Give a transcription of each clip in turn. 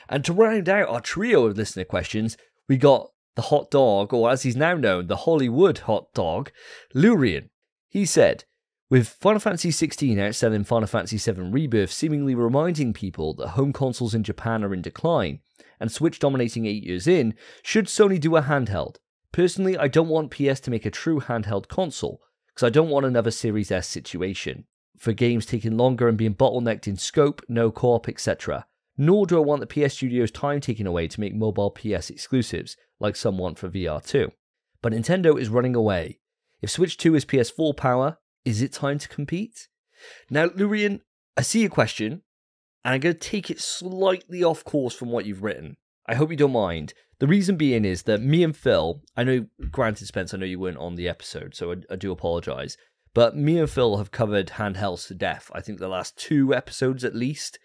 And to round out our trio of listener questions, we got the hot dog, or as he's now known, the Hollywood hot dog, Lurian. He said, with Final Fantasy 16 outselling Final Fantasy 7 Rebirth seemingly reminding people that home consoles in Japan are in decline, and Switch dominating 8 years in, should Sony do a handheld? Personally, I don't want PS to make a true handheld console, because I don't want another Series S situation, for games taking longer and being bottlenecked in scope, no co-op, etc. Nor do I want the PS Studios' time taken away to make mobile PS exclusives, like some want for VR2. But Nintendo is running away. If Switch 2 is PS4 power, is it time to compete? Now, Lurian, I see your question, and I'm going to take it slightly off course from what you've written. I hope you don't mind. The reason being is that me and Phil, I know, granted, Spence, I know you weren't on the episode, so I do apologise, but me and Phil have covered handhelds to death. I think the last 2 episodes at least.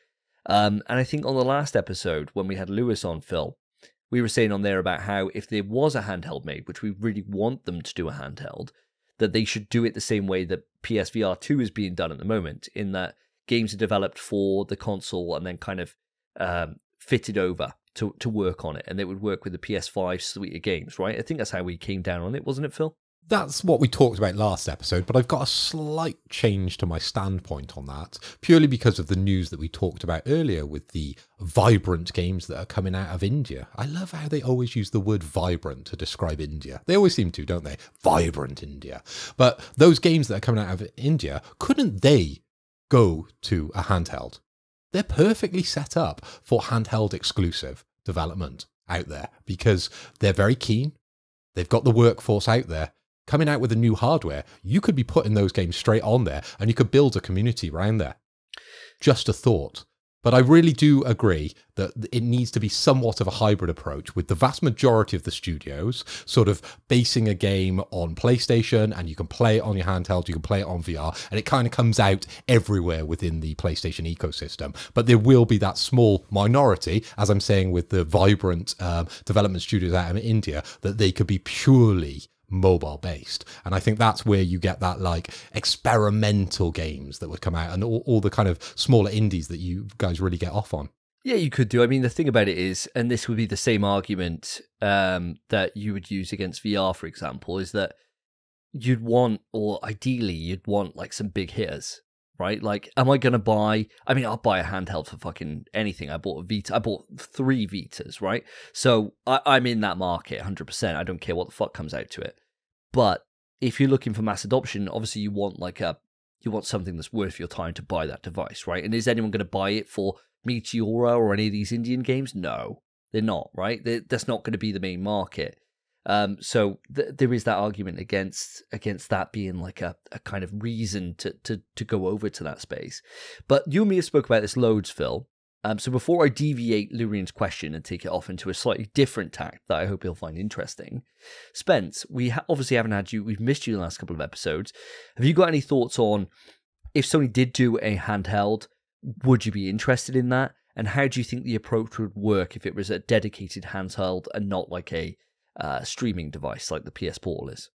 And I think on the last episode, when we had Lewis on, Phil, we were saying on there about how if there was a handheld made, which we really want them to do a handheld, that they should do it the same way that PSVR 2 is being done at the moment, in that games are developed for the console and then kind of fitted over to work on it, and it would work with the PS5 suite of games, right? I think that's how we came down on it, wasn't it, Phil? That's what we talked about last episode, but I've got a slight change to my standpoint on that, purely because of the news that we talked about earlier with the vibrant games that are coming out of India. I love how they always use the word vibrant to describe India. They always seem to, don't they? Vibrant India. But those games that are coming out of India, couldn't they go to a handheld? They're perfectly set up for handheld exclusive development out there because they're very keen. They've got the workforce out there. Coming out with a new hardware, you could be putting those games straight on there and you could build a community around there. Just a thought. But I really do agree that it needs to be somewhat of a hybrid approach, with the vast majority of the studios sort of basing a game on PlayStation, and you can play it on your handheld, you can play it on VR, and it kind of comes out everywhere within the PlayStation ecosystem. But there will be that small minority, as I'm saying, with the vibrant development studios out in India, that they could be purely mobile based. And I think that's where you get that like experimental games that would come out, and all the kind of smaller indies that you guys really get off on. Yeah, you could do. I mean, the thing about it is, and this would be the same argument that you would use against VR, for example, is that you'd want, or ideally you'd want, like some big hitters, right? Like, am I going to buy, I mean, I'll buy a handheld for fucking anything. I bought a Vita, I bought 3 Vitas, right? So I'm in that market 100%. I don't care what the fuck comes out to it. But if you're looking for mass adoption, obviously you want you want something that's worth your time to buy that device, right? And is anyone going to buy it for Meteora or any of these Indian games? No, they're not, right? That's not going to be the main market. So there is that argument against that being like a kind of reason to go over to that space. But you and me have spoke about this loads, Phil. So before I deviate Lurian's question and take it off into a slightly different tack that I hope you'll find interesting, Spence, we obviously haven't had you, we've missed you the last couple of episodes. Have you got any thoughts on, if Sony did do a handheld, would you be interested in that? And how do you think the approach would work if it was a dedicated handheld and not like a streaming device like the PS Portal is?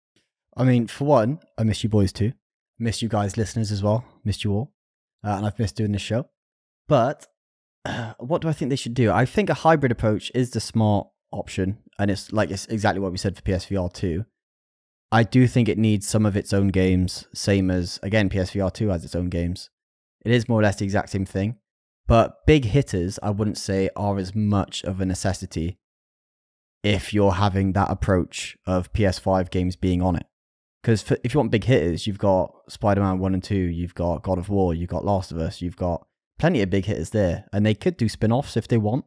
I mean, for one, I miss you boys too. Miss you guys, listeners, as well. Missed you all. And I've missed doing this show. But what do I think they should do? I think a hybrid approach is the smart option, and it's exactly what we said for PSVR 2. I do think it needs some of its own games, same as, again, PSVR 2 has its own games. It is more or less the exact same thing, but big hitters, I wouldn't say, are as much of a necessity if you're having that approach of PS5 games being on it. Because if you want big hitters, you've got Spider-Man 1 and 2, you've got God of War, you've got Last of Us, you've got plenty of big hitters there, and they could do spin-offs if they want.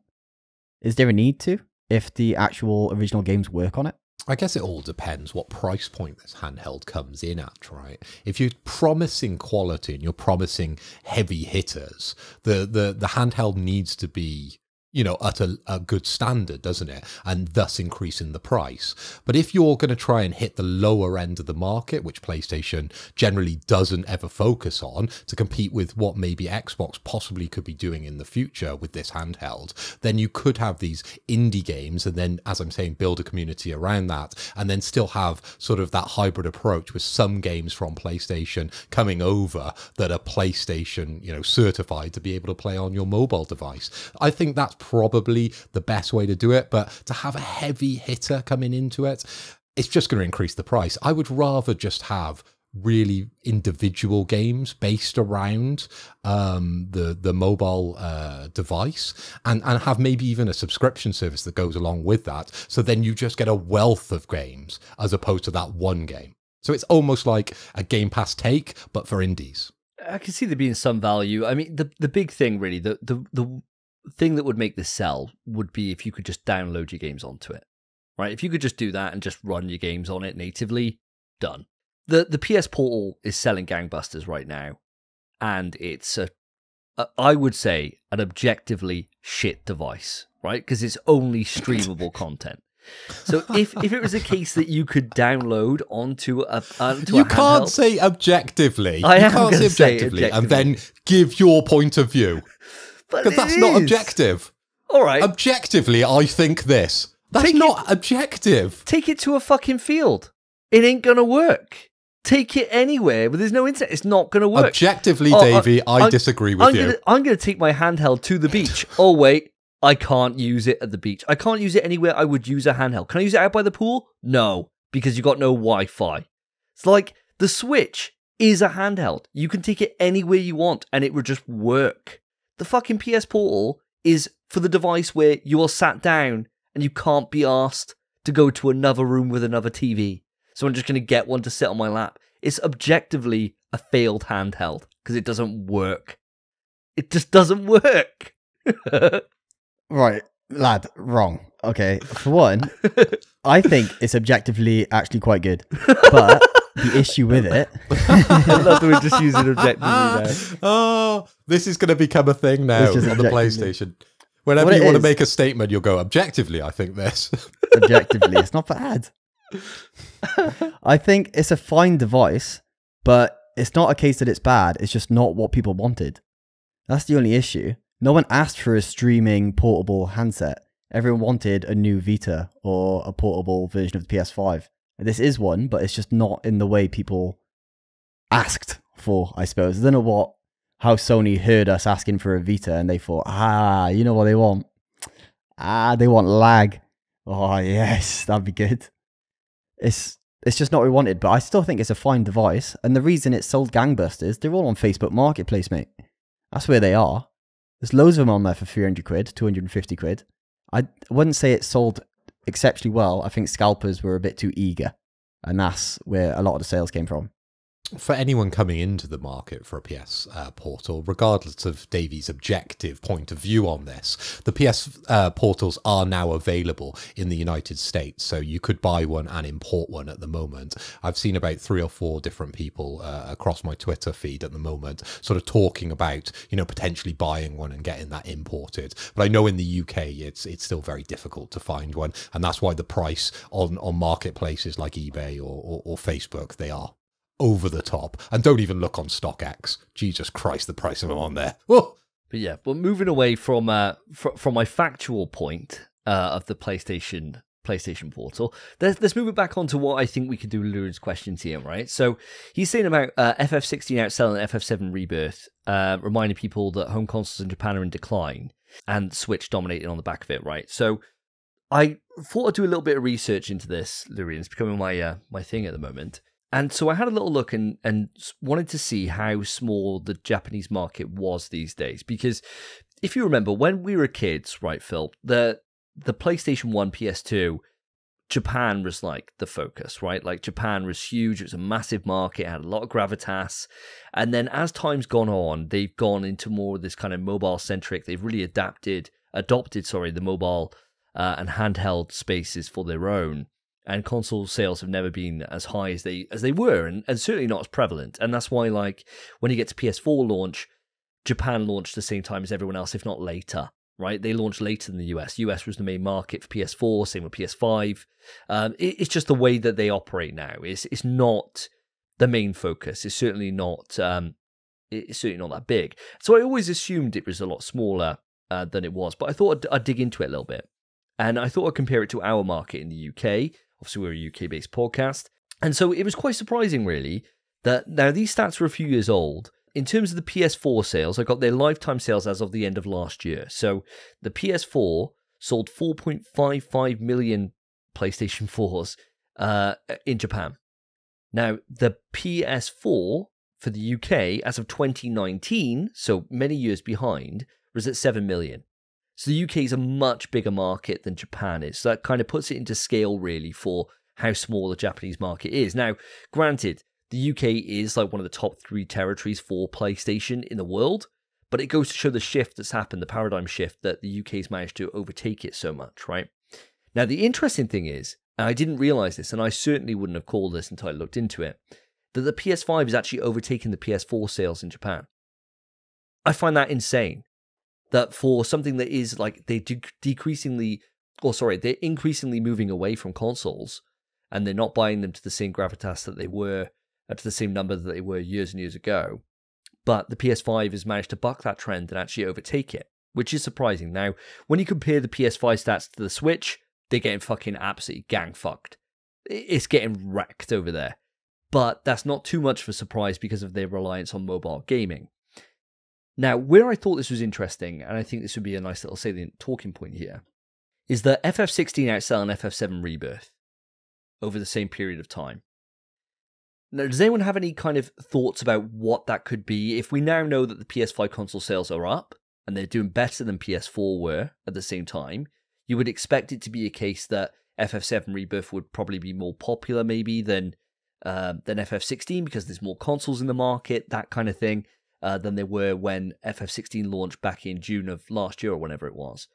Is there a need to, if the actual original games work on it? I guess it all depends what price point this handheld comes in at, right? If you're promising quality and you're promising heavy hitters, the handheld needs to be, you know, at a good standard, doesn't it? And thus increasing the price. But if you're going to try and hit the lower end of the market, which PlayStation generally doesn't ever focus on, to compete with what maybe Xbox possibly could be doing in the future with this handheld, then you could have these indie games and then, as I'm saying, build a community around that, and then still have sort of that hybrid approach with some games from PlayStation coming over that are PlayStation, you know, certified to be able to play on your mobile device. I think that's probably the best way to do it. But to have a heavy hitter coming into it, it's just going to increase the price. I would rather just have really individual games based around the mobile device, and have maybe even a subscription service that goes along with that. So then you just get a wealth of games as opposed to that one game. So it's almost like a Game Pass take, but for indies. I can see there being some value. I mean, the big thing really, the thing that would make this sell would be if you could just download your games onto it, right? If you could just do that and just run your games on it natively, done. The PS Portal is selling gangbusters right now, and it's I would say an objectively shit device, right? Because it's only streamable content. So if it was a case that you could download onto a you can't handheld, say objectively. I you am can't gonna say say objectively and then give your point of view, because that's not objective. All right, objectively, I think this. That's not objective. Take it to a fucking field. It ain't gonna work. Take it anywhere where there's no internet. It's not going to work. Objectively, Davey, I disagree with you. I'm going to take my handheld to the beach. Oh, wait. I can't use it at the beach. I can't use it anywhere I would use a handheld. Can I use it out by the pool? No, because you got no Wi-Fi. It's like the Switch is a handheld. You can take it anywhere you want and it would just work. The fucking PS Portal is for the device where you are sat down and you can't be asked to go to another room with another TV. So I'm just going to get one to sit on my lap. It's objectively a failed handheld because it doesn't work. It just doesn't work. Right, lad, wrong. Okay, for one, I think it's objectively actually quite good. But the issue with it... I love that we're just using objectively now. Oh, this is going to become a thing now on the PlayStation. Whenever you want to make a statement, you'll go, objectively, I think this. Objectively, it's not bad. I think it's a fine device, but it's not a case that it's bad. It's just not what people wanted. That's the only issue. No one asked for a streaming portable handset. Everyone wanted a new Vita or a portable version of the PS5. This is one, but it's just not in the way people asked for, I suppose. I don't know how Sony heard us asking for a Vita and they thought, you know what they want? They want lag. Oh, yes, that'd be good. It's just not what we wanted, but I still think it's a fine device. And the reason it sold gangbusters, they're all on Facebook Marketplace, mate. That's where they are. There's loads of them on there for 300 quid, 250 quid. I wouldn't say it sold exceptionally well. I think scalpers were a bit too eager. And that's where a lot of the sales came from. For anyone coming into the market for a PS Portal, regardless of Davey's objective point of view on this, the PS Portals are now available in the United States, so you could buy one and import one at the moment. I've seen about 3 or 4 different people across my Twitter feed at the moment sort of talking about, potentially buying one and getting that imported. But I know in the UK it's still very difficult to find one, and that's why the price on marketplaces like eBay or Facebook, they are over the top. And don't even look on StockX. Jesus Christ, the price of them on there. Whoa. But yeah, well, moving away from my factual point of the PlayStation Portal, let's move it back onto what I think we could do with Luren's questions here, right? So he's saying about FF16 outselling FF7 Rebirth, reminding people that home consoles in Japan are in decline and Switch dominating on the back of it, right? So I thought I'd do a little bit of research into this, Luren. It's becoming my thing at the moment. And so I had a little look and wanted to see how small the Japanese market was these days. Because if you remember, when we were kids, right, Phil, the PlayStation 1, PS2, Japan was like the focus, right? Like Japan was huge. It was a massive market. It had a lot of gravitas. And then as time's gone on, they've gone into more of this kind of mobile-centric. They've really adopted the mobile and handheld spaces for their own. And console sales have never been as high as they were, and certainly not as prevalent. And that's why, like, when you get to PS4 launch, Japan launched the same time as everyone else, if not later, right? They launched later than the US. US was the main market for PS4, same with PS5. It's just the way that they operate now. It's not the main focus. It's certainly not that big. So I always assumed it was a lot smaller than it was, but I thought I'd dig into it a little bit. And I thought I'd compare it to our market in the UK. Obviously, we're a UK-based podcast. And so it was quite surprising, really, that now these stats were a few years old. in terms of the PS4 sales, I got their lifetime sales as of the end of last year. So the PS4 sold 4.55 million PlayStation 4s in Japan. Now, the PS4 for the UK, as of 2019, so many years behind, was at 7 million. So the UK is a much bigger market than Japan is. So that kind of puts it into scale, really, for how small the Japanese market is. Now, granted, the UK is like one of the top 3 territories for PlayStation in the world, but it goes to show the shift that's happened, the paradigm shift, that the UK's managed to overtake it so much, right? Now, the interesting thing is, and I didn't realize this, and I certainly wouldn't have called this until I looked into it, that the PS5 is actually overtaking the PS4 sales in Japan. I find that insane. That for something that is like, they're increasingly moving away from consoles, and they're not buying them to the same gravitas that they were, to the same number that they were years and years ago. But the PS5 has managed to buck that trend and actually overtake it, which is surprising. Now, when you compare the PS5 stats to the Switch, they're getting fucking absolutely gang-fucked. It's getting wrecked over there. But that's not too much of a surprise because of their reliance on mobile gaming. Now, where I thought this was interesting, and I think this would be a nice little salient talking point here, is that FF16 outselling FF7 Rebirth over the same period of time. Now, does anyone have any kind of thoughts about what that could be? If we now know that the PS5 console sales are up, and they're doing better than PS4 were at the same time, you would expect it to be a case that FF7 Rebirth would probably be more popular maybe than FF16 because there's more consoles in the market, that kind of thing, than there were when FF16 launched back in June of last year or whenever it was.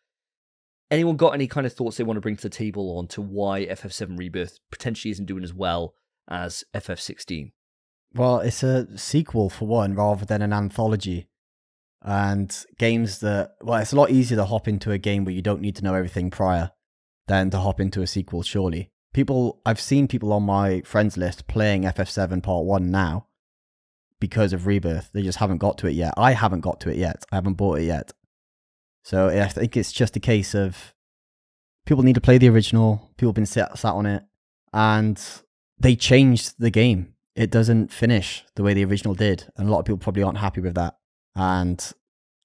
Anyone got any kind of thoughts they want to bring to the table on to why FF7 Rebirth potentially isn't doing as well as FF16? Well, it's a sequel for one rather than an anthology. And games that, well, it's a lot easier to hop into a game where you don't need to know everything prior than to hop into a sequel, surely. I've seen people on my friends list playing FF7 Part 1 now because of Rebirth. They just haven't got to it yet. I haven't got to it yet. I haven't bought it yet. So I think it's just a case of people need to play the original. People have been sat on it, and they changed the game. It doesn't finish the way the original did, and a lot of people probably aren't happy with that, and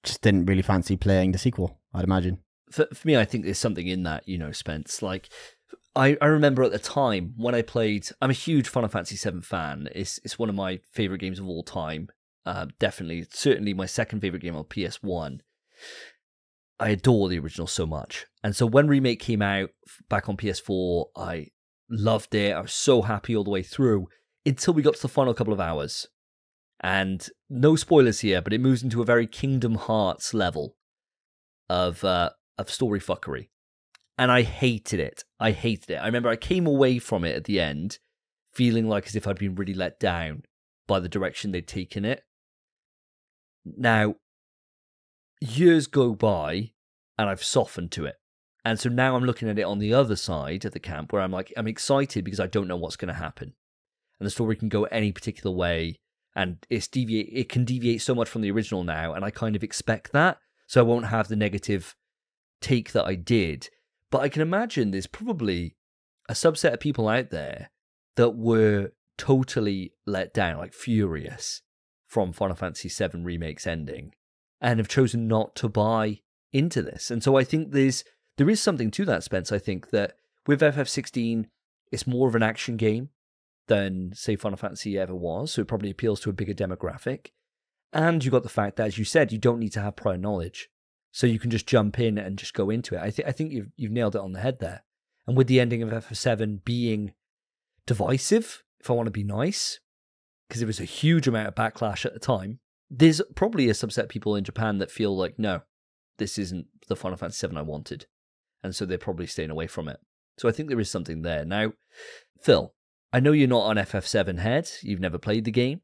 just didn't really fancy playing the sequel, I'd imagine. For me, I think there's something in that, Spence. Like, I remember at the time when I played, I'm a huge Final Fantasy 7 fan. It's one of my favorite games of all time. Certainly my second favorite game on PS1. I adore the original so much. And so when Remake came out back on PS4, I loved it. I was so happy all the way through until we got to the final couple of hours. And no spoilers here, but it moves into a very Kingdom Hearts level of story fuckery. And I hated it. I remember I came away from it at the end feeling like as if I'd been really let down by the direction they'd taken it. Now, years go by and I've softened to it. And so now I'm looking at it on the other side of the camp where I'm like, I'm excited because I don't know what's going to happen. And the story can go any particular way. And it can deviate so much from the original now. And I kind of expect that. So I won't have the negative take that I did. But I can imagine there's probably a subset of people out there that were totally let down, like furious, from Final Fantasy VII Remake's ending, and have chosen not to buy into this. And so I think there is something to that, Spence. I think that with FF16, it's more of an action game than, say, Final Fantasy ever was, so it probably appeals to a bigger demographic. And you got the fact that, as you said, you don't need to have prior knowledge. So you can just jump in and just go into it. I think you've nailed it on the head there. And with the ending of FF7 being divisive, if I want to be nice, because there was a huge amount of backlash at the time, there's probably a subset of people in Japan that feel like, no, this isn't the Final Fantasy VII I wanted. And so they're probably staying away from it. So I think there is something there. Now, Phil, I know you're not an FF7 head. You've never played the game.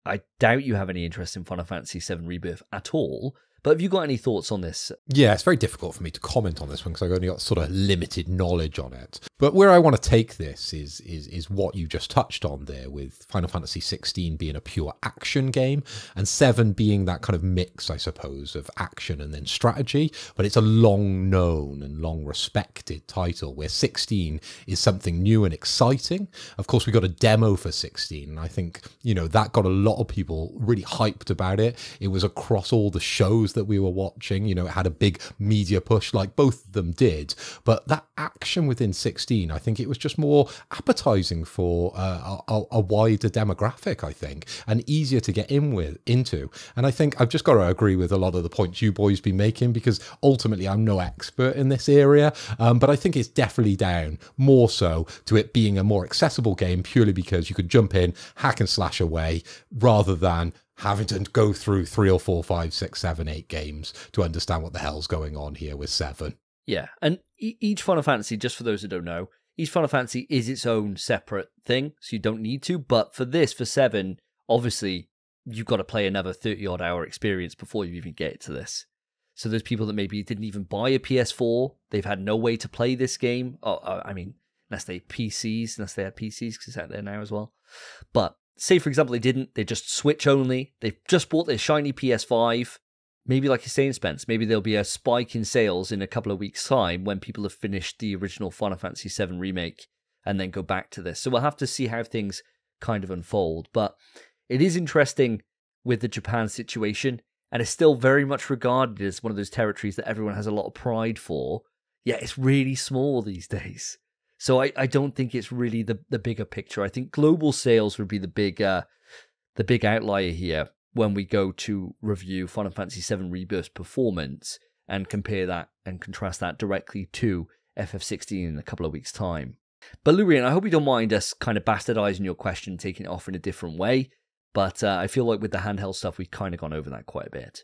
I doubt you have any interest in Final Fantasy VII Rebirth at all. But have you got any thoughts on this? Yeah, it's very difficult for me to comment on this one because I've only got sort of limited knowledge on it. But where I want to take this is what you just touched on there, with Final Fantasy 16 being a pure action game and 7 being that kind of mix, I suppose, of action and then strategy. But it's a long known and long respected title, where 16 is something new and exciting. Of course, we got a demo for 16, and I think, you know, that got a lot of people really hyped about it. It was across all the shows that we were watching. You know, it had a big media push like both of them did. But that action within 16, I think it was just more appetizing for a wider demographic, I think, and easier to get into. And I think I've just got to agree with a lot of the points you boys been making, because ultimately I'm no expert in this area, but I think it's definitely down more so to it being a more accessible game, purely because you could jump in, hack and slash away, rather than having to go through 3 or 4, 5, 6, 7, 8 games to understand what the hell's going on here with 7. Yeah, and each Final Fantasy, just for those who don't know, each Final Fantasy is its own separate thing, so you don't need to. But for this, for 7, obviously, you've got to play another 30-odd hour experience before you even get to this. So there's people that maybe didn't even buy a PS4. They've had no way to play this game. I mean, unless they had PCs, because it's out there now as well. But say, for example, they didn't. They just Switch only. They've just bought their shiny PS5. Maybe like you're saying, Spence, maybe there'll be a spike in sales in a couple of weeks' time when people have finished the original Final Fantasy VII Remake and then go back to this. So we'll have to see how things kind of unfold. But it is interesting with the Japan situation, and it's still very much regarded as one of those territories that everyone has a lot of pride for. Yeah, it's really small these days. So I don't think it's really the bigger picture. I think global sales would be the big outlier here when we go to review Final Fantasy VII Rebirth performance and compare that and contrast that directly to FF16 in a couple of weeks' time. But Lurian, I hope you don't mind us kind of bastardizing your question, taking it off in a different way. But I feel like with the handheld stuff, we've kind of gone over that quite a bit.